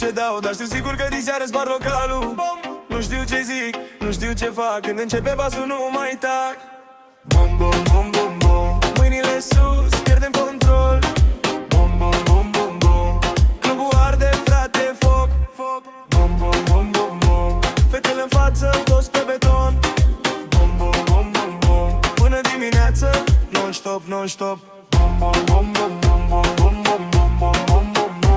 ce dau, dar știu sigur că diseară spar localul. Nu știu ce zic, nu știu ce fac, când începe basul nu mai tac. Bom, bom, bom, bom, bom. Mâinile sus, pierdem control. Bom, bom, bom, bom, bom. Clubul arde, frate, foc, foc. Bom, bom, bom, bom, bom. Fetele în față, toți pe beton. Bom, bom, bom, bom, bom. Până dimineață, non-stop, non-stop. Bom, bom, bom, bom, bom, bom, bom, bom, bom, bom, bom, bom.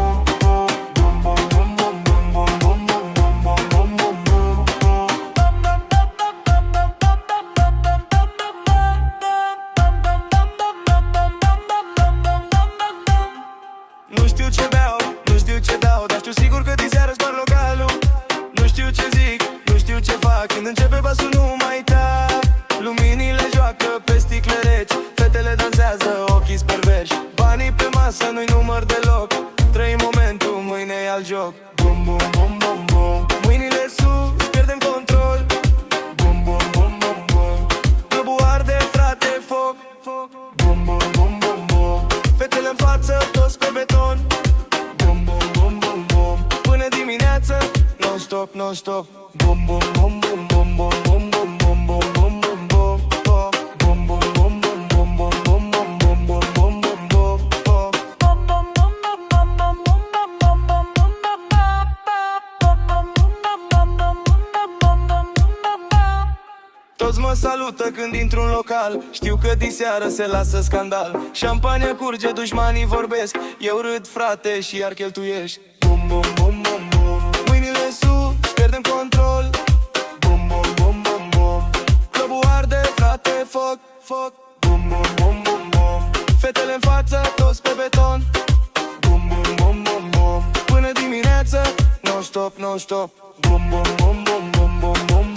Nu știu ce beau, nu știu ce dau, dar știu sigur că diseară spar localul. Nu știu ce zic, nu știu ce fac, când începe basul nu mai tac. Luminile joacă pe sticle reci, fetele dansează, ochii perverși. Banii pe masă nu-i număr deloc, trăim momentul, mâine e alt joc. Bum, bum, bum, bum, bum. Mâinile sus, pierdem control. Bum, bum, bum, bum, bum. Clubul arde, frate, foc, foc. Bum, bum, bum, bum, bum. Fetele în față, toți pe beton. Bum, bum, bum, bum, bum. Până dimineață, non-stop, non-stop. Bum, bum, bum, bum, bum, bum, bum, bum, bum, bum, bum, bum, bum, bum. Bum, bum, bum, bum, bum, bum, bum, bum, bum, bum, bum, bum, bum, bum. Toți mă salută când intru în local, știu că diseară se lasă scandal. Șampania curge, dușmanii vorbesc, eu râd, frate, și iar cheltuiești. Bum, bum, bum, bum, bum. Mâinile sus, pierdem control. Bum, bum, bum, bum, bum. Clubul arde, frate, foc, foc. Bum, bum, bum, bum, bum. Fetele în față, toți pe beton. Bum, bum, bum, bum, bum. Până dimineață, non-stop, non-stop. Bum, bum, bum, bum, bum, bum, bum.